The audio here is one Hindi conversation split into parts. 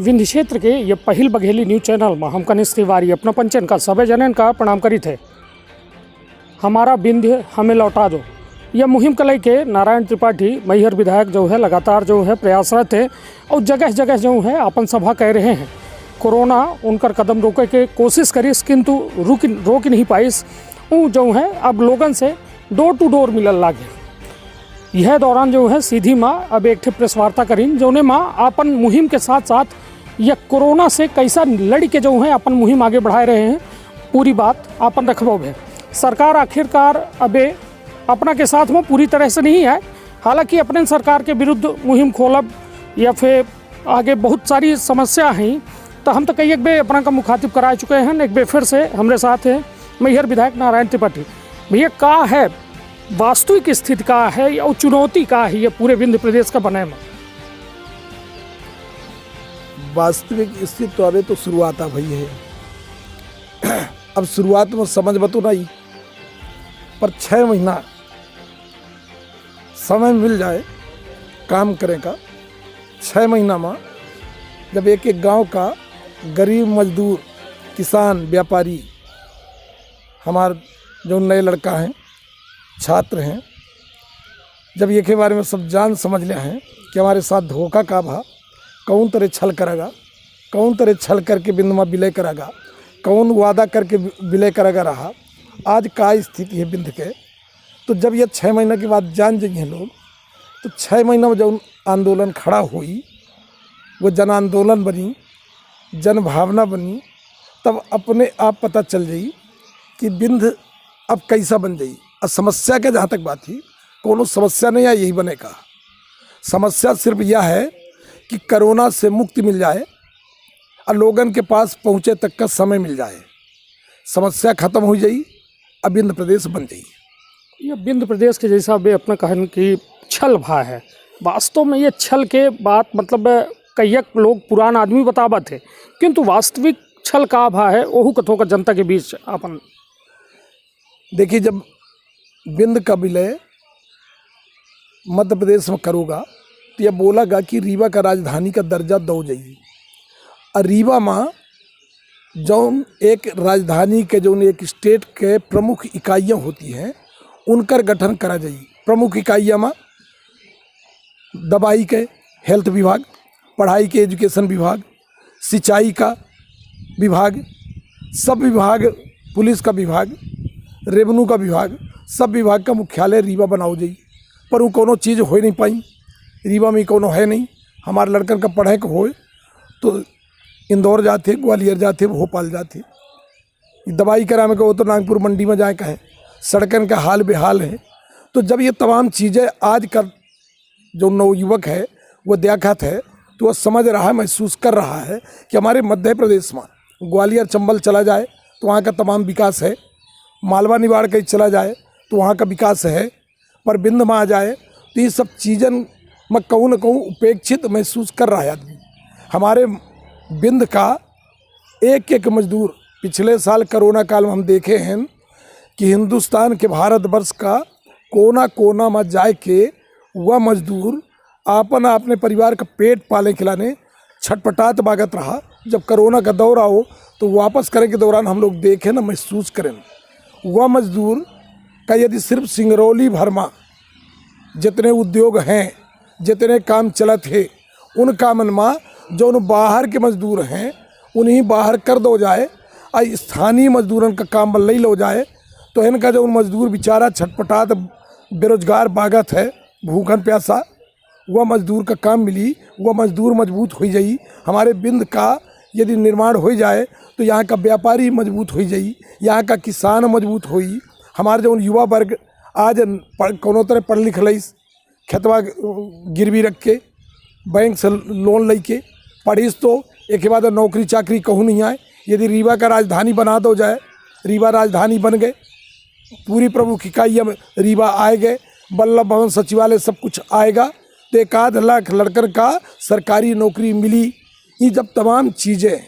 विंध्य क्षेत्र के ये पहिल बघेली न्यूज चैनल में हम कनिष्ठ तिवारी अपना पंचन का सभी जनन का प्रणाम करी थे। हमारा विंध्य हमें लौटा दो, यह मुहिम कलई के नारायण त्रिपाठी मैहर विधायक जो है लगातार जो है प्रयासरत है और जगह जगह जो है अपन सभा कह रहे हैं। कोरोना उनकर कदम रोके के कोशिश करीस किंतु रोक नहीं पाइस। वो जो है अब लोगन से डोर टू डोर मिलल लागे। यह दौरान जो है सीधी माँ अब एक प्रेस वार्ता करीन जोने माँ अपन मुहिम के साथ साथ यह कोरोना से कैसा लड़ के जो है अपन मुहिम आगे बढ़ा रहे हैं, पूरी बात अपन रखबो है। सरकार आखिरकार अबे अपना के साथ में पूरी तरह से नहीं है, हालांकि अपने सरकार के विरुद्ध मुहिम खोलब या फिर आगे बहुत सारी समस्या हैं। तो हम तो कई एक बे अपना का मुखातिब करा चुके हैं। एक बे फिर से हमारे साथ है मैहर विधायक नारायण त्रिपाठी। भैया का है वास्तविक स्थिति का है या चुनौती का है ये पूरे विंध्य प्रदेश का बने में? वास्तविक स्थिति तो अभी तो शुरुआत भई है। अब शुरुआत में समझ बतो नहीं, पर 6 महीना समय मिल जाए काम करें का। 6 महीना में जब एक एक गांव का गरीब मजदूर किसान व्यापारी हमार जो नए लड़का हैं छात्र हैं, जब ये के बारे में सब जान समझ लिया हैं कि हमारे साथ धोखा का भा कौन तरह छल करेगा, कौन तरह छल करके बिंद में विलय करेगा, कौन वादा करके विलय करेगा रहा। आज का स्थिति है बिंद के, तो जब ये 6 महीना के बाद जान जाइए लोग, तो 6 महीना में जब आंदोलन खड़ा हुई, वो जन आंदोलन बनी, जन भावना बनी, तब अपने आप पता चल जाई कि बिंद अब कैसा बन जाई। और समस्या के जहाँ तक बात थी, कोनो समस्या नहीं है यही बने का। समस्या सिर्फ यह है कि कोरोना से मुक्ति मिल जाए और लोगन के पास पहुँचे तक का समय मिल जाए। समस्या खत्म हो जाई, अब विंध्य प्रदेश बन जाई। ये विंध्य प्रदेश के जैसा भी अपना कहन की छल भा है। वास्तव में ये छल के बात मतलब कई लोग पुरान आदमी बतावत है, किंतु वास्तविक छल का भा है वहू कथों का जनता के बीच अपन देखिए। जब विंध्य का विलय मध्य प्रदेश में करूँगा तो यह बोलागा कि रीवा का राजधानी का दर्जा दो जाइए। और रीवा में जौन एक राजधानी के जौन एक स्टेट के प्रमुख इकाइयाँ होती हैं उनकर गठन करा जाइए। प्रमुख इकाइयाँ में दवाई के हेल्थ विभाग, पढ़ाई के एजुकेशन विभाग, सिंचाई का विभाग, सब विभाग, पुलिस का विभाग, रेवेन्यू का विभाग, सब विभाग का मुख्यालय रीवा बनाओ जाइए। पर वो कोनो चीज़ हो नहीं पाई, रीवा में कोनो है नहीं। हमारे लड़कन का पढ़े को हो तो इंदौर जाते, ग्वालियर जाते, भोपाल जाते। दवाई कराने का वो तो नागपुर मंडी में जाए का है। सड़कन का हाल बेहाल है। तो जब ये तमाम चीज़ें आज का जो नवयुवक है वो देखत है, तो वह समझ रहा है, महसूस कर रहा है कि हमारे मध्य प्रदेश में ग्वालियर चंबल चला जाए तो वहाँ का तमाम विकास है। मालवा निवाड़ कहीं चला जाए तो वहाँ का विकास है। पर विंध्य में आ जाए तो ये सब चीज़न में कहूँ न कहूँ उपेक्षित महसूस कर रहा है आदमी। हमारे विंध्य का एक एक मजदूर पिछले साल कोरोना काल में हम देखे हैं कि हिंदुस्तान के भारतवर्ष का कोना कोना में जाए के वह मजदूर अपने परिवार का पेट पाले खिलाने छटपटात बागत रहा। जब कोरोना का दौर आओ तो वापस करने के दौरान हम लोग देखें ना, महसूस करें वह मजदूर का यदि सिर्फ सिंगरौली भर में जितने उद्योग हैं, जितने काम चलत है, उन कामन में जो उन बाहर के मजदूर हैं उन्हीं बाहर कर दो जाए और स्थानीय मजदूरन का काम बल्लई लो जाए, तो इनका जो उन मजदूर बेचारा छटपटात बेरोजगार बागत है, भूखन प्यासा, वह मजदूर का काम मिली, वह मजदूर मजबूत हो जाई। हमारे विंध्य का यदि निर्माण हो जाए तो यहाँ का व्यापारी मजबूत हो जाई, यहाँ का किसान मजबूत होई। हमारे जो युवा वर्ग आज कोनो तरह पढ़ लिख लई, खेतवा गिरवी रख के बैंक से लोन ले के पढ़ीस तो एक के बाद नौकरी चाकरी कहूँ नहीं आए। यदि रीवा का राजधानी बना दो जाए, रीवा राजधानी बन गए, पूरी प्रमुख इकाइयाँ में रीवा आए गए, बल्लभ भवन सचिवालय सब कुछ आएगा, तो 1 लाख लड़कन का सरकारी नौकरी मिली। ये जब तमाम चीज़ें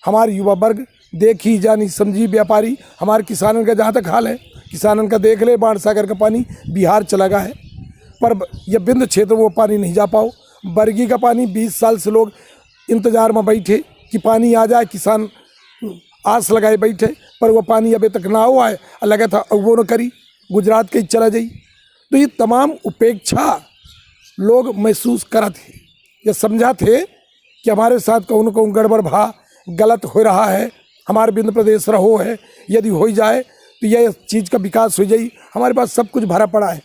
हमारे युवा वर्ग देखी जानी समझी, व्यापारी, हमारे किसानों का जहाँ तक हाल है, किसानों का देख ले, बाढ़ सागर का पानी बिहार चला गया है, पर यह विंध्य क्षेत्र में वो पानी नहीं जा पाओ। बरगी का पानी 20 साल से लोग इंतजार में बैठे कि पानी आ जाए, किसान आस लगाए बैठे, पर वो पानी अभी तक ना हुआ है, लगा था वो न करी, गुजरात के चला जाई। तो ये तमाम उपेक्षा लोग महसूस करा थे, ये समझा थे कि हमारे साथ कहूँ कहूँ गड़बड़ भा गलत हो रहा है, हमारे बिंद प्रदेश रहो है, यदि हो जाए तो यह चीज़ का विकास हो जाए। हमारे पास सब कुछ भरा पड़ा है,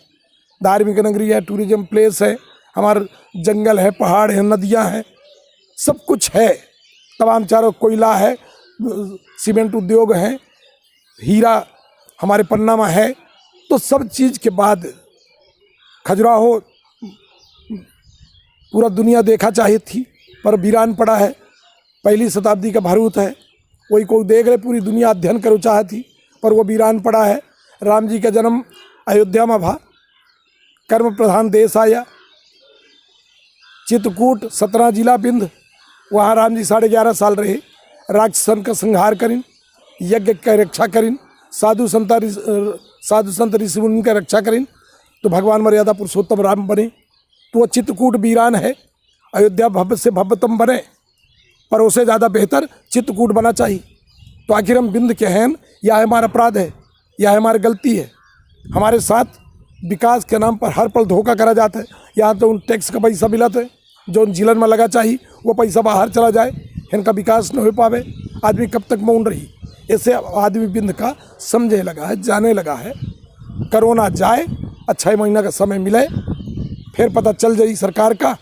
धार्मिक नगरी है, टूरिज्म प्लेस है, हमारे जंगल है, पहाड़ है, नदियाँ हैं, सब कुछ है, तमाम चारों कोयला है, सीमेंट उद्योग है, हीरा हमारे पन्ना में है। तो सब चीज़ के बाद खजुराहो पूरा दुनिया देखा चाहिए थी, पर वीरान पड़ा है, पहली शताब्दी का भारत है, वही कोई देख रहे, पूरी दुनिया अध्ययन करो चाहती थी, पर वो वीरान पड़ा है। राम जी का जन्म अयोध्या में भा, कर्म प्रधान देश आया, चित्रकूट 17 जिला बिंद, वहाँ राम जी 11.5 साल रहे, राक्षसन का संहार करिन, यज्ञ का रक्षा करिन, साधु संत ऋषि मुनि का रक्षा करिन, तो भगवान मर्यादा पुरुषोत्तम राम बने। तो वो चित्रकूट वीरान है, अयोध्या भव्य से भव्यतम बने, पर उससे ज़्यादा बेहतर चित्रकूट बना चाहिए। तो आखिर हम बिंद के हैं, यह हमारा अपराध है, यह हमारी गलती है। हमारे साथ विकास के नाम पर हर पल धोखा करा जाता है। यहाँ तो उन टैक्स का पैसा मिलता है जो जिलन में लगा चाहिए, वो पैसा बाहर चला जाए, इनका विकास न हो पावे, आदमी कब तक मौन रही। ऐसे आदमी बिंद का समझे लगा है, जाने लगा है। कोरोना जाए, अच्छा महीना का समय मिले, फिर पता चल जाए सरकार का,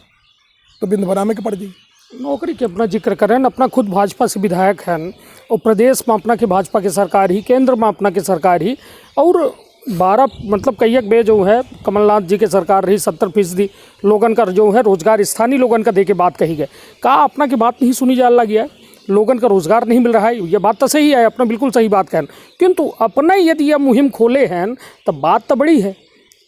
तो बिंद बनाने के पड़ जाए। नौकरी के अपना जिक्र करें, अपना खुद भाजपा से विधायक हैं, और प्रदेश में अपना के भाजपा की सरकार ही, केंद्र में अपना की सरकार ही, और 12 मतलब कईक बे जो है कमलनाथ जी की सरकार रही, 70% लोगन का जो है रोजगार स्थानीय लोगन का दे के बात कही गई। कहा अपना की बात नहीं सुनी जा लगी है, लोगन का रोजगार नहीं मिल रहा है, ये बात तो सही है, अपना बिल्कुल सही बात कहन, किंतु अपने यदि यह मुहिम खोले हैं तो बात तो बड़ी है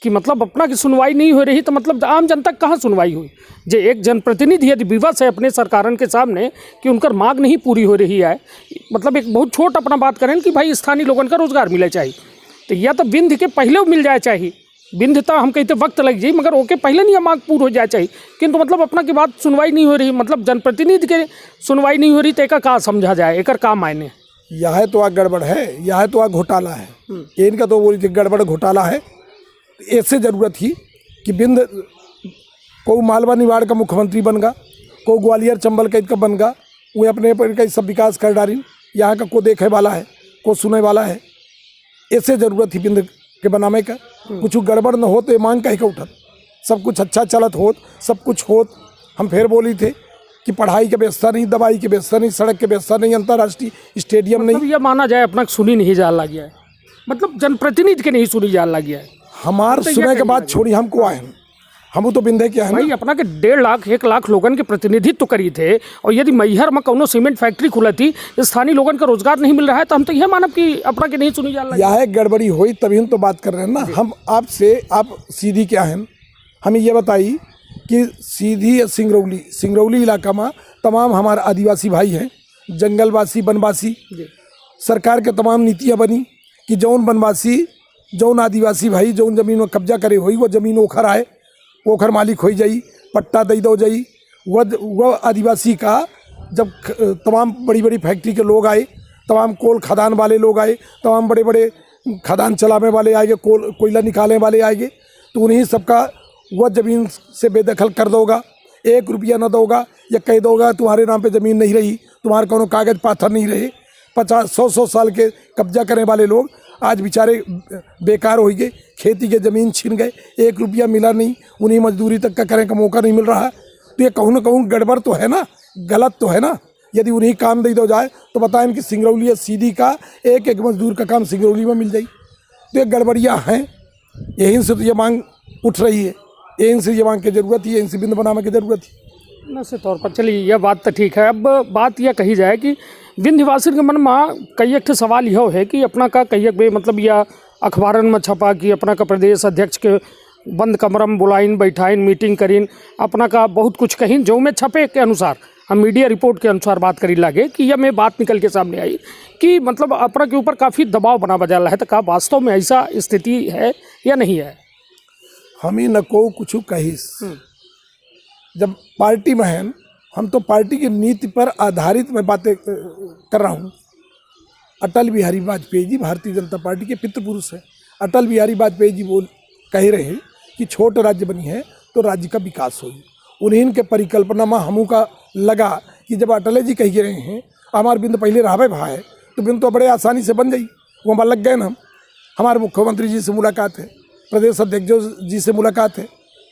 कि मतलब अपना की सुनवाई नहीं हो रही, तो मतलब आम जनता कहाँ सुनवाई हुई। जो एक जनप्रतिनिधि यदि विवश है अपने सरकारन के सामने कि उनकर मांग नहीं पूरी हो रही है, मतलब एक बहुत छोट अपना बात करें कि भाई स्थानीय लोगन का रोजगार मिले चाहिए, तो यह तो बिंद के पहले मिल जाए चाहिए, बिंद तो हम कहते वक्त लग जाए, मगर ओके पहले नहीं मांग पूरी हो जाए चाहिए, किंतु मतलब अपना की बात सुनवाई नहीं हो रही, मतलब जनप्रतिनिधि के सुनवाई नहीं हो रही, तो एक का समझा जाए, एक का मायने। यह तो गड़बड़ है, यह तो घोटाला है, इनका तो बोली गड़बड़ घोटाला है। ऐसे जरूरत थी कि बिंद को मालवा निवाड़ का मुख्यमंत्री बन गा, को ग्वालियर चंबल का बन गा, वो अपने पर का सब विकास कर डाली, यहाँ का को देखे वाला है, को सुने वाला है। ऐसे जरूरत थी बिंद के बनाने का। कुछ गड़बड़ न हो तो मांग कहीं का उठत, सब कुछ अच्छा चलत होत, सब कुछ होत। हम फिर बोली थे कि पढ़ाई के व्यवस्था नहीं, दवाई की व्यवस्था नहीं, सड़क की व्यवस्था नहीं, अंतर्राष्ट्रीय स्टेडियम नहीं। मतलब यह माना जाए अपना सुनी नहीं जा लग गया है, मतलब जनप्रतिनिधि के नहीं सुनी जा लग गया है। हमार सुने के बाद छोड़ी हमको आए हैं, हम तो बिंदे के हैं भाई अपना के 1.5 लाख 1 लाख लोगन के प्रतिनिधित्व करी थे, और यदि मैहर में कौनो सीमेंट फैक्ट्री खुला थी, स्थानीय लोगन का रोजगार नहीं मिल रहा है, तो हम तो यह मानब कि अपना के नहीं सुनी जा रहा है। यह गड़बड़ी हुई तभी हम तो बात कर रहे हैं ना। हम आपसे, आप सीधी क्या हैं, हमें ये बताइए कि सीधी सिंगरौली इलाका में तमाम हमारे आदिवासी भाई हैं, जंगलवासी, वनवासी, सरकार के तमाम नीतियाँ बनी कि जौन वनवासी, जौन आदिवासी भाई जौन जमीन में कब्जा करे हुई, वो जमीन ओखर आए, ओखर मालिक हो जाई, पट्टा दे दो जाई। वह आदिवासी का जब तमाम बड़ी बड़ी फैक्ट्री के लोग आए, तमाम कोल खदान वाले लोग आए, तमाम बड़े बड़े खदान चलाने वाले आएंगे, कोयला निकालने वाले आएंगे, तो उन्हीं सबका वह ज़मीन से बेदखल कर दोगा, 1 रुपया न दोगा, या कह दोगा तुम्हारे नाम पे ज़मीन नहीं रही, तुम्हारे कोनो कागज पाथर नहीं रहे। 50-100 साल के कब्जा करने वाले लोग आज बेचारे बेकार हो गए, खेती के ज़मीन छीन गए, 1 रुपया मिला नहीं, उन्हीं मजदूरी तक का करने का मौका नहीं मिल रहा है। तो ये कहूँ न कहूँ गड़बड़ तो है ना, गलत तो है ना। यदि उन्हीं काम दे दो जाए तो बताएं कि सिंगरौली या सीधी का एक मजदूर का काम सिंगरौली में मिल जाए। तो ये गड़बड़ियाँ हैं, यहीं से तो ये मांग उठ रही है, यहीं से ये मांग की ज़रूरत है, यहीं से बिंद बनाने की ज़रूरत है। निश्चित तौर पर चलिए यह बात तो ठीक है। अब बात यह कही जाए कि विंध्यवासी के मन में कई एक सवाल यह है कि अपना का कई एक मतलब यह अखबारन में छपा कि अपना का प्रदेश अध्यक्ष के बंद कमरा में बुलाइन, बैठाइन, मीटिंग करीन, अपना का बहुत कुछ कहीं जो में छपे के अनुसार, हम मीडिया रिपोर्ट के अनुसार बात करी लागे कि यह में बात निकल के सामने आई कि मतलब अपना के ऊपर काफ़ी दबाव बना बजा रहा है। तो का वास्तव में ऐसा स्थिति है या नहीं है? हम ही न को कुछ कही, जब पार्टी में हैं हम तो पार्टी की नीति पर आधारित मैं बातें कर रहा हूँ। अटल बिहारी वाजपेयी जी भारतीय जनता पार्टी के पितृपुरुष हैं। अटल बिहारी वाजपेयी जी बोल कह रहे हैं कि छोट राज्य बनी है तो राज्य का विकास होगी। उन्हीं के परिकल्पना में हमू का लगा कि जब अटल जी कह रहे हैं हमारे बिंद पहले रहा भा है तो बिंद तो बड़े आसानी से बन जाई। वो लग गए ना। हम हमारे मुख्यमंत्री जी से मुलाकात है, प्रदेश अध्यक्ष जी से मुलाकात है।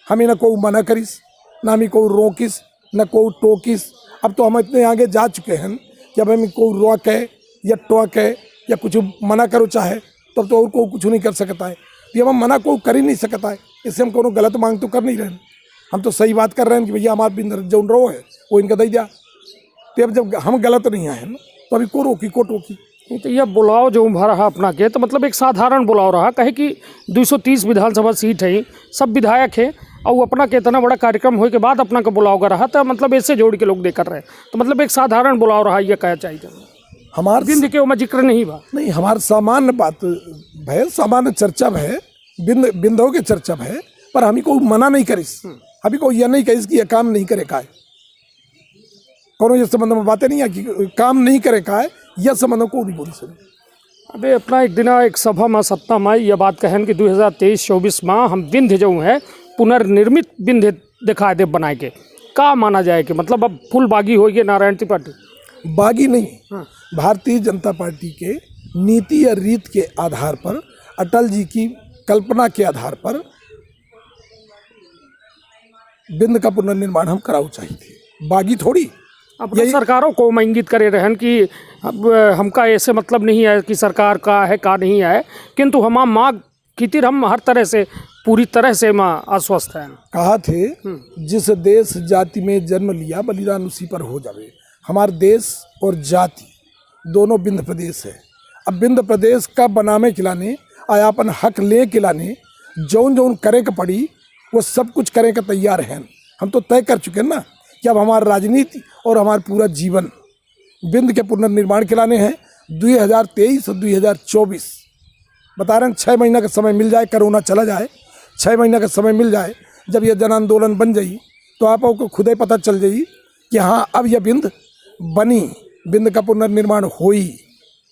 हमें न को मना करिस, ना हमें को रोकिस, न को टोकिस। अब तो हम इतने आगे जा चुके हैं कि अब हमें को रोके या टोके या कुछ मना करो चाहे तब तो और को कुछ नहीं कर सकता है। ये हम मना को कर ही नहीं सकता है। इससे हम कोनो गलत मांग तो कर नहीं रहे हैं। हम तो सही बात कर रहे हैं कि भैया हमारे बिंद जो रो है वो इनका दे दिया। तो अब जब हम गलत नहीं आए हैं तो अभी को रोकी को टोकी। तो यह बुलाव जो उभा रहा अपना के तो मतलब एक साधारण बुलाव रहा, कहे कि 230 विधानसभा सीट है, सब विधायक है और अपना के इतना बड़ा कार्यक्रम होने के बाद अपना का बुलाव कर रहा था। मतलब ऐसे जोड़ के लोग दे कर रहे हैं तो मतलब एक साधारण बुलाव रहा, यह कहा चाहिए। हमारे बिंद के वो जिक्र नहीं बा, नहीं हमारे सामान्य बात भय, सामान्य चर्चा है, बिंदों के चर्चा है। पर हमी को मना नहीं करिस, हमी को यह नहीं कहिस कि यह काम नहीं करे का है। कोनो ये संबंध में बातें नहीं है कि काम नहीं करे का है, यह संबंधों को नहीं बोली सके। अबे अपना एक दिन एक सभा में सत्ता में यह बात कहन कि 2023-24 में हम बिंद जो है पुनर्निर्मित बिंद दिखा दे बनाए के का माना जाए कि मतलब अब फुल बागी हो गई नारायण त्रिपाठी। बागी नहीं, भारतीय जनता पार्टी के नीति या रीत के आधार पर, अटल जी की कल्पना के आधार पर बिंद का पुनर्निर्माण हम कराना चाहिए थे। बागी थोड़ी। अब सरकारों को मैं इंगित करे रहन कि अब हमका ऐसे मतलब नहीं है कि सरकार का है का नहीं है, किंतु हम मांग खातिर हम हर तरह से पूरी तरह से आश्वस्त हैं। कहा थे जिस देश जाति में जन्म लिया बलिदान उसी पर हो जावे। हमारे देश और जाति दोनों बिंद प्रदेश है। अब बिंद प्रदेश का बनाने खिलाने आया अपन हक ले खिलाने जौन जौन करे का पड़ी वो सब कुछ करे का तैयार हैं। हम तो तय कर चुके हैं ना कि अब हमारी राजनीति और हमारा पूरा जीवन बिंद के पुनर्निर्माण के लाने हैं। 2023 और 2024 बता रहे हैं, 6 महीना का समय मिल जाए, कोरोना चला जाए, 6 महीना का समय मिल जाए, जब यह जन आंदोलन बन जाई तो आपको खुद ही पता चल जाई कि हाँ अब यह बिंद बनी, बिंद का पुनर्निर्माण हुई,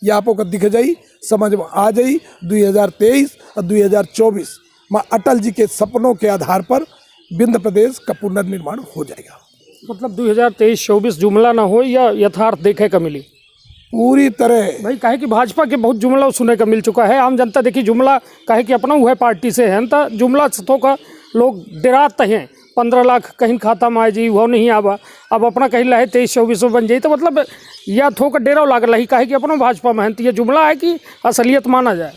यह आपको दिख जाई, समझ में आ जाई। 2023 और 2024 में अटल जी के सपनों के आधार पर बिंद प्रदेश का पुनर्निर्माण हो जाएगा। मतलब 2023-24 जुमला ना हो या यथार्थ देखे का मिली पूरी तरह। भाई कहे कि भाजपा के बहुत जुमला सुने का मिल चुका है। आम जनता देखी जुमला कहे कि अपना हुआ पार्टी से है तो जुमला सतों का लोग डराते हैं। 15 लाख कहीं खाता में आए जी वो नहीं आवा, अब अपना कहीं लहे 23-24 बन जाए तो मतलब या थोक डेरा लागल ही कहे कि अपना भाजपा में है। तो ये जुमला है कि असलियत माना जाए।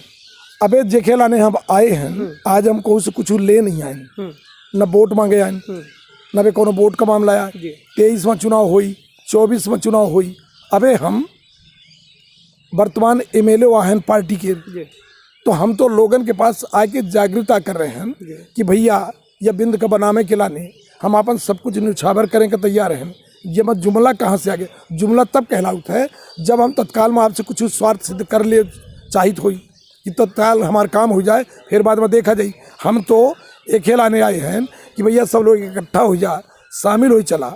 अबे जेखे लाने हम आए हैं, आज हम को कुछ ले नहीं आए, न वोट मांगे आए, न वे कोनो वोट का मामला आया। 23 में चुनाव हुई, 24 में चुनाव हुई। अबे हम वर्तमान MLA वाहन पार्टी के, तो हम तो लोगन के पास आके जागरूकता कर रहे हैं कि भैया यह बिंद का बनाने के लाने हम अपन सब कुछ न्यौछावर करें के तैयार हैं। ये मत जुमला कहाँ से आ गया? जुमला तब कहलाता है जब हम तत्काल में आपसे कुछ स्वार्थ सिद्ध कर ले चाहिए हुई कि तत्काल हमारा काम हो जाए, फिर बाद में देखा जाए। हम तो एक ही लाने आए हैं कि भैया सब लोग इकट्ठा हो जा, शामिल हो चला।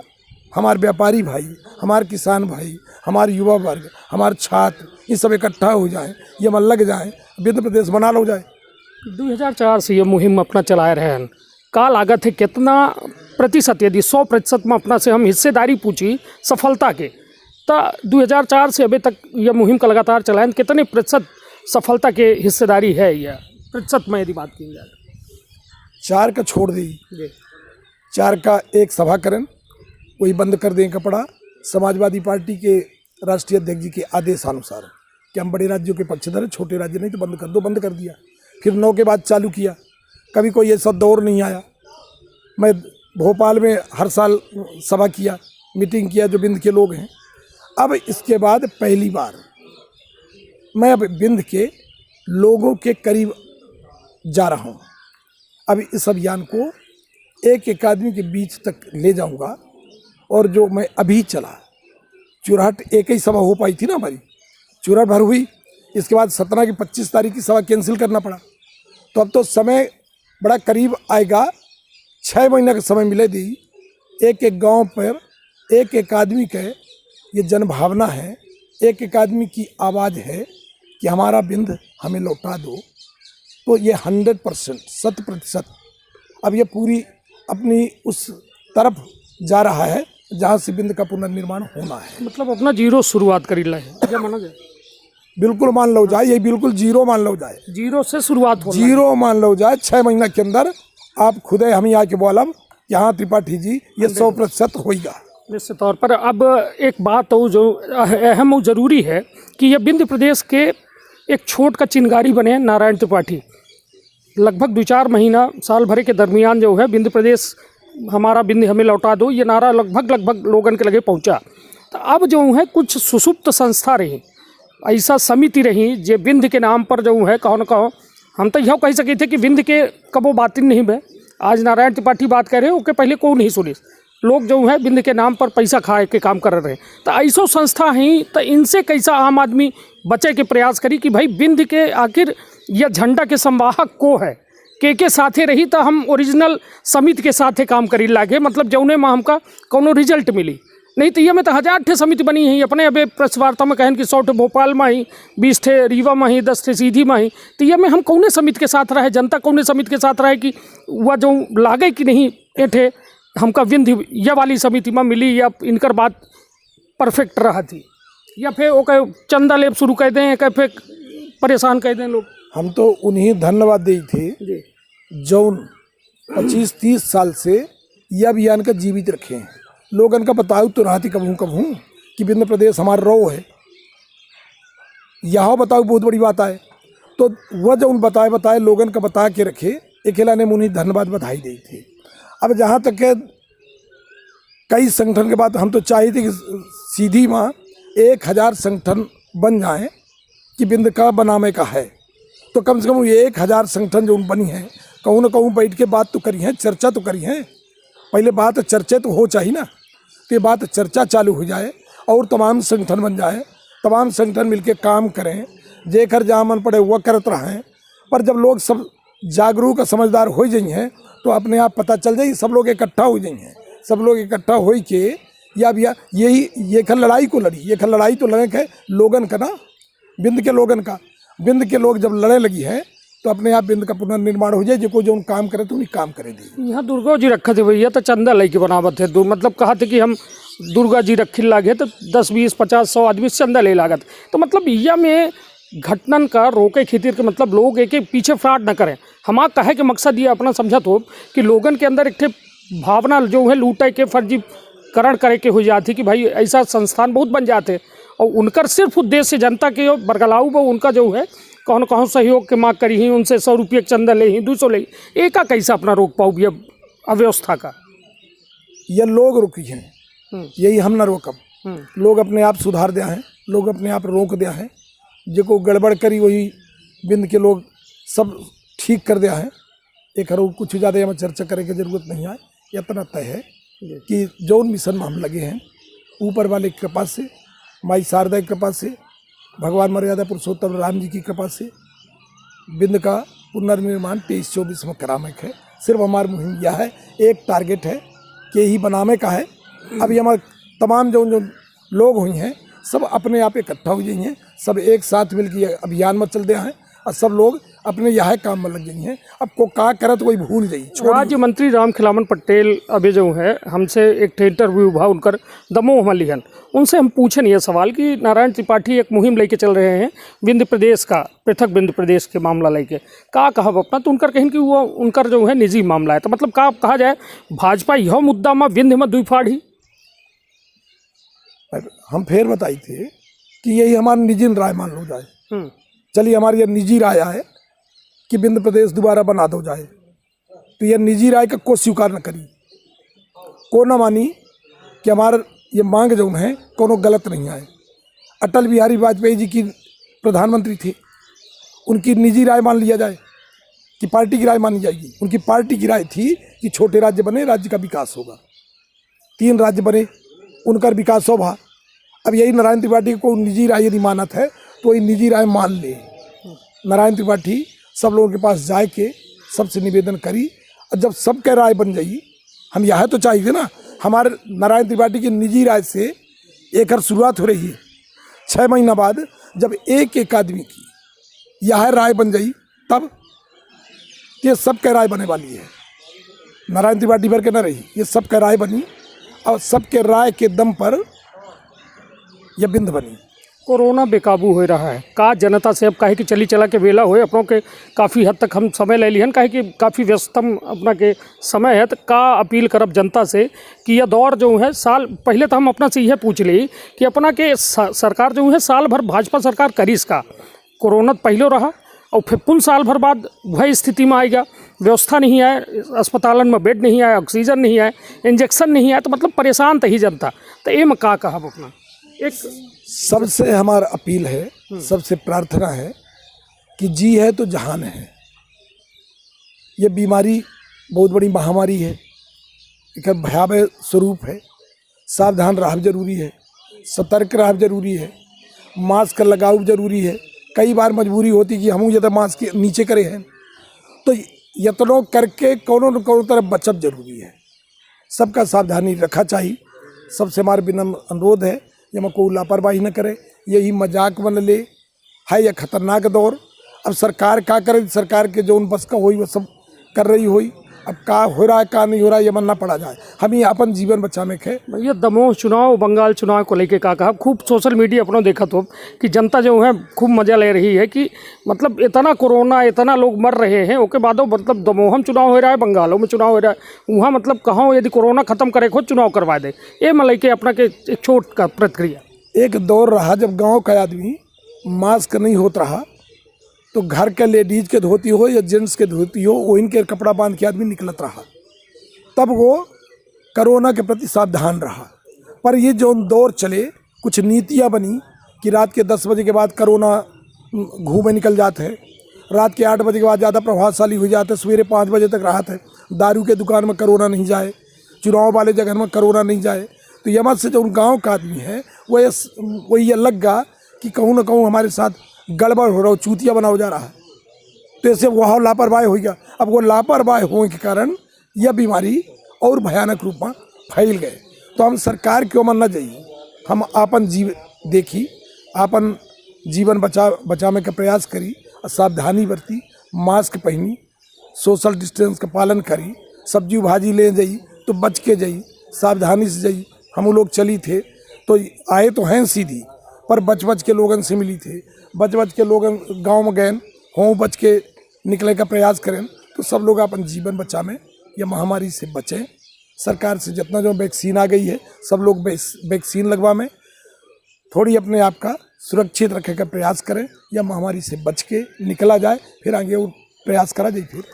हमारे व्यापारी भाई, हमारे किसान भाई, हमारे युवा वर्ग, हमारे छात्र, ये सब इकट्ठा हो जाएं, ये मन लग जाए, बिंद प्रदेश बना लो जाए। 2004 से ये मुहिम अपना चलाए रहे हैं। का लागत है कितना प्रतिशत, यदि 100% में अपना से हम हिस्सेदारी पूछी सफलता के, तो 2004 से अभी तक यह मुहिम का लगातार चलाएं, कितने प्रतिशत सफलता के हिस्सेदारी है? यह प्रतिशत में यदि बात की जाए 4 का छोड़ दी, 4 का एक सभा करें वही बंद कर दें कपड़ा। समाजवादी पार्टी के राष्ट्रीय अध्यक्ष जी के आदेशानुसार कि हम बड़े राज्यों के पक्षधर हैं, छोटे राज्य नहीं तो बंद कर दो, बंद कर दिया। फिर 9 के बाद चालू किया, कभी कोई ऐसा दौर नहीं आया। मैं भोपाल में हर साल सभा किया, मीटिंग किया जो बिंद के लोग हैं। अब इसके बाद पहली बार मैं अब बिंद के लोगों के करीब जा रहा हूँ। अब इस अभियान को एक आदमी के बीच तक ले जाऊँगा। और जो मैं अभी चला, चुराहट एक ही सभा हो पाई थी ना हमारी, चुराहट भर हुई। इसके बाद 17 की 25 तारीख की सभा कैंसिल करना पड़ा। तो अब तो समय बड़ा करीब आएगा, 6 महीने का समय मिले दी। एक गांव पर एक एक आदमी के ये जनभावना है, एक एक आदमी की आवाज़ है कि हमारा बिंद हमें लौटा दो, तो ये 100% 100% अब ये पूरी अपनी उस तरफ जा रहा है जहाँ से बिंद का पुनर्निर्माण होना है। मतलब अपना जीरो शुरुआत करी ला है, क्या माना जाए? बिल्कुल मान लो जाए, ये बिल्कुल जीरो मान लो जाए, जीरो से शुरुआत हो, जीरो मान लो जाए। 6 महीना के अंदर आप खुद हम ही आके बोलब यहाँ त्रिपाठी जी ये 100% होगा निश्चित तौर पर। अब एक बात तो जो अहम और ज़रूरी है कि यह विंध्य प्रदेश के एक छोट का चिनगारी बने नारायण त्रिपाठी। लगभग 2-4 महीना साल भर के दरमियान जो है विंध्य प्रदेश हमारा विंध्य हमें लौटा दो, ये नारा लगभग लोगन के लगे पहुंचा। तो अब जो है कुछ सुसुप्त संस्था रही, ऐसा समिति रही जो विंध्य के नाम पर जो है कहो न कहो हम तो यह कह सके थे कि विंध्य के कबो बातिल नहीं बे। आज नारायण त्रिपाठी बात कर रहे हैं, ओके पहले को नहीं सुनी, लोग जो है विंध्य के नाम पर पैसा खाए के काम कर रहे हैं। तो ऐसो संस्था हैं, तो इनसे कैसा आम आदमी बचे के प्रयास करी कि भाई विंध्य के आखिर यह झंडा के संवाहक को है, के साथे रही तो हम ओरिजिनल समिति के साथे काम करी लागे, मतलब जौने में हमका कोनो रिजल्ट मिली। नहीं तो ये में तो 1000 ठे समिति बनी है अपने। अबे प्रेस वार्ता में कहन कि 100 ठे भोपाल में ही, 20 ठे रीवा में ही, 10 ठे सीधी में ही। तो ये में हम कौने समिति के साथ रहे, जनता कौने समिति के साथ रहे कि वह जो लागे कि नहीं एठे हमका विंध्य यह वाली समिति में मिली या इनकर बात परफेक्ट रहा थी, या फिर वो कहे चंदा लेप शुरू कर दें, कहे फिर परेशान कर दें लोग। हम तो उन्हीं धन्यवाद दी थे जौन 25-30 साल से यह अभियान का जीवित रखे हैं। लोग इनका बताओ तो रहा थी कबहूँ कि विंध्य प्रदेश हमारा रो है, यहाँ बताओ बहुत बड़ी बात है। तो वह जो उन बताए लोगन का बता के रखे, अकेला ने उन्हें धन्यवाद बधाई दी थी। अब जहाँ तक है कई संगठन के बाद हम तो चाहिए थे कि सीधी माँ 1000 संगठन बन जाएं कि विंध्य का बनाने का है, तो कम से कम 1000 संगठन जो बनी है, कहूँ न कहूँ बैठ के बात तो करी है, चर्चा तो करी है। पहले बात चर्चा तो हो चाहिए ना, तो ये बात चर्चा चालू हो जाए और तमाम संगठन बन जाए, तमाम संगठन मिलके काम करें, जेकर जहाँ मन पड़े वह करते रहें। पर जब लोग सब जागरूक समझदार हो जाइए हैं तो अपने आप पता चल जाए, सब लोग इकट्ठा हो जाइए, सब लोग इकट्ठा हो के या भैया यही ये खल लड़ाई को लड़ी, ये खल लड़ाई तो लड़े है लोगन का ना, विंध्य के लोगन का। विंध्य के लोग जब लड़े लगी है तो अपने आप विंध्य का पुनर्निर्माण हो जाए, जो जो काम करे तो उन्हीं काम करे दी। यहाँ दुर्गा जी रखे थे भैया, तो चंदा लेके बनावत थे, मतलब कहा थे कि हम दुर्गा जी रखी लागे तो 10, 20, 50, 100 आदमी चंदा ले लागत। तो मतलब यह में घटनन का रोके खातिर के मतलब लोग एक पीछे फ्रॉड न करें। हमारा कहे के मकसद ये अपना समझत हो कि लोगन के अंदर एक भावना जो है लूटे के फर्जीकरण करे के हो जाती कि भाई ऐसा संस्थान बहुत बन जाते और उनकर सिर्फ उद्देश्य जनता के बरगलाऊ वो उनका जो है कौन कौन सहयोग के मांग करी ही, उनसे 100 रुपये चंदा ले ही, 200 ले ही। एक कैसा अपना रोक पाओ ये अव्यवस्था का? ये लोग रुकी हैं, यही हम ना रोकब। लोग अपने आप सुधार दिया है, लोग अपने आप रोक दिया है, जो गड़बड़ करी वही विंध्य के लोग सब ठीक कर दिया है। एक हर कुछ ज़्यादा हमें चर्चा करने की जरूरत नहीं है। इतना तय है कि जौन मिशन में हम लगे हैं, ऊपर वाले की कृपा से, माई शारदा की कृपा से, भगवान मर्यादा पुरुषोत्तम राम जी की कृपा से विंध्य का पुनर्निर्माण 23-24 में कराने है। सिर्फ हमारी मुहिम यह है, एक टारगेट है कि यही बनाने का है। अभी हमारे तमाम जो लोग हुई हैं सब अपने आप इकट्ठा हो गई हैं, सब एक साथ मिलकर अभियान में चल दिया है और सब लोग अपने यह काम में लग गई हैं। अब को का करे तो कोई भूल जाई। राज्य मंत्री राम खिलावन पटेल अभी जो है हमसे एक इंटरव्यू हुआ उनकर दमोह में लिखन, उनसे हम पूछे ये सवाल कि नारायण त्रिपाठी एक मुहिम लेके चल रहे हैं विंध्य प्रदेश का, पृथक विंध्य प्रदेश के मामला लेके का कहा अपना, तो उनकर कहें कि वो उनकर जो है निजी मामला है। तो मतलब का कहा जाए भाजपा यह मुद्दा में विंध्य में दुई फाड़ी। हम फिर बताई थे कि यही हमारी निजी राय मान लो जाए। चलिए हमारी यह निजी राय है कि विंध्य प्रदेश दोबारा बना दो जाए, तो यह निजी राय का को स्वीकार न करी, को न मानी कि हमारा ये मांग जो है कोनो गलत नहीं आए। अटल बिहारी वाजपेयी जी की प्रधानमंत्री थे, उनकी निजी राय मान लिया जाए कि पार्टी की राय मानी जाएगी? उनकी पार्टी की राय थी कि छोटे राज्य बने, राज्य का विकास होगा। 3 राज्य बने, उनका विकास होगा। अब यही नारायण त्रिपाठी को निजी राय यदि मानत है तो ये निजी राय मान ले। नारायण त्रिपाठी सब लोगों के पास जाए के सबसे निवेदन करी, और जब सबके राय बन जाई, हम यह तो चाहिए ना हमारे नारायण त्रिपाठी की निजी राय से एक हर शुरुआत हो रही है। 6 महीना बाद जब एक एक आदमी की यह राय बन गई, तब ये सबके राय बने वाली है। नारायण त्रिपाठी भर के न रही, ये सबके राय बनी और सबके राय के दम पर यह बिंद बनी। कोरोना बेकाबू हो रहा है का जनता से अब काहे कि चली चला के वेला होए अपनों के काफ़ी हद तक हम समय ले लिहन, काहे कि काफ़ी व्यस्तम अपना के समय है, तो का अपील करब जनता से कि यह दौर जो है साल पहले तो हम अपना से यह पूछ ली कि अपना के सरकार जो है साल भर भाजपा सरकार करीस का कोरोना पहले रहा और फिर पुन साल भर बाद वही स्थिति में आएगा, व्यवस्था नहीं आए, अस्पतालन में बेड नहीं आए, ऑक्सीजन नहीं आए, इंजेक्शन नहीं आए, तो मतलब परेशान तो ही जनता। तो ये में का कहब अपना एक सबसे हमारा अपील है, सबसे प्रार्थना है कि जी है तो जहान है। ये बीमारी बहुत बड़ी महामारी है, एक भयावह स्वरूप है। सावधान रहना जरूरी है, सतर्क रहना जरूरी है, मास्क लगाव जरूरी है। कई बार मजबूरी होती कि हम यदि मास्क के नीचे करे हैं तो यत्नों करके कोनो न कोनो तरफ बचत जरूरी है। सबका सावधानी रखा चाहिए। सबसे हमारा विनम्र अनुरोध है कि हम कोई लापरवाही न करे, यही मजाक बन ले है यह खतरनाक दौर। अब सरकार क्या करे, सरकार के जो उन बस का होई वो सब कर रही होई। अब का हो रहा है का नहीं हो रहा है ये मानना पड़ा जाए। हम ही अपन जीवन बचाने के ये दमोह चुनाव बंगाल चुनाव को लेके का कहा, खूब सोशल मीडिया अपना देखा तो कि जनता जो है खूब मजा ले रही है कि मतलब इतना कोरोना इतना लोग मर रहे हैं, उसके बाद मतलब दमोह में चुनाव हो रहा है, बंगालों में चुनाव हो रहा है, वहाँ मतलब कहाँ यदि कोरोना खत्म करे खुद चुनाव करवा दे। ये मैं लेके अपना के एक छोट का प्रतिक्रिया। एक दौर रहा जब गाँव का आदमी मास्क नहीं होता रहा तो घर के लेडीज के धोती हो या जेंट्स के धोती हो वो इनके कपड़ा बांध के आदमी निकलत रहा, तब वो कोरोना के प्रति सावधान रहा। पर ये जो दौर चले, कुछ नीतियाँ बनी कि रात के 10 बजे के बाद कोरोना घूमे निकल जाते हैं, रात के 8 बजे के बाद ज़्यादा प्रभावशाली हो जाते हैं, सवेरे 5 बजे तक राहत है, दारू के दुकान में कोरोना नहीं जाए, चुनाव वाले जगह में कोरोना नहीं जाए। तो यमत से जो गाँव का आदमी है वो ये लग गा कि कहूँ ना कहूँ हमारे साथ गड़बड़ हो रहा हो, चूतिया बना हो जा रहा है। तो ऐसे वह लापरवाही हो गया। अब वो लापरवाही होने के कारण यह बीमारी और भयानक रूप में फैल गए। तो हम सरकार क्यों मन न जाइए, हम अपन देखी अपन जीवन बचाने का प्रयास करी, सावधानी बरती, मास्क पहनी, सोशल डिस्टेंस का पालन करी, सब्जी भाजी ले जाई तो बच के जाई, सावधानी से जाई। हम लोग चली थे तो आए तो हैं सीधी, पर बच के लोगन से मिली थे, बच के लोगन गांव में गए हों, बच के निकले का प्रयास करें। तो सब लोग अपन जीवन बचावें या महामारी से बचें। सरकार से जितना जो वैक्सीन आ गई है सब लोग वैक्सीन लगवावें, थोड़ी अपने आप का सुरक्षित रखने का प्रयास करें या महामारी से बच के निकला जाए, फिर आगे वो प्रयास करा जाए। फिर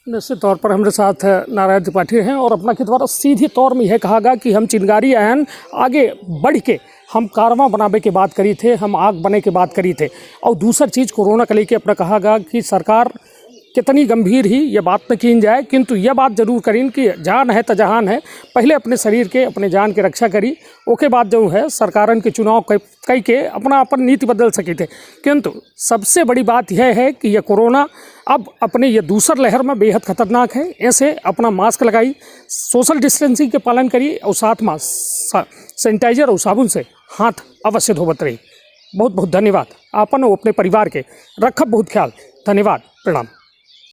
निश्चित तौर पर हमारे साथ नारायण त्रिपाठी हैं और अपना के द्वारा सीधे तौर में यह कहा गया कि हम चिंगारी आयन आगे बढ़ के हम कारवां बनावे के बात करी थे, हम आग बने के बात करी थे। और दूसरी चीज़ कोरोना को लेके अपना कहा गया कि सरकार कितनी गंभीर ही ये बात न की जाए, किंतु यह बात जरूर करीन कि जान है तो जहान है, पहले अपने शरीर के अपने जान के रक्षा करी, ओके बाद जो है सरकारन के चुनाव कई के अपना अपन नीति बदल सके थे। किंतु सबसे बड़ी बात यह है कि यह कोरोना अब अपने ये दूसर लहर में बेहद खतरनाक है। ऐसे अपना मास्क लगाई, सोशल डिस्टेंसिंग के पालन करिए और साथ में सैनिटाइजर और साबुन से हाथ अवश्य धोवत रही। बहुत बहुत धन्यवाद। आपन और अपने परिवार के रखब बहुत ख्याल। धन्यवाद, प्रणाम।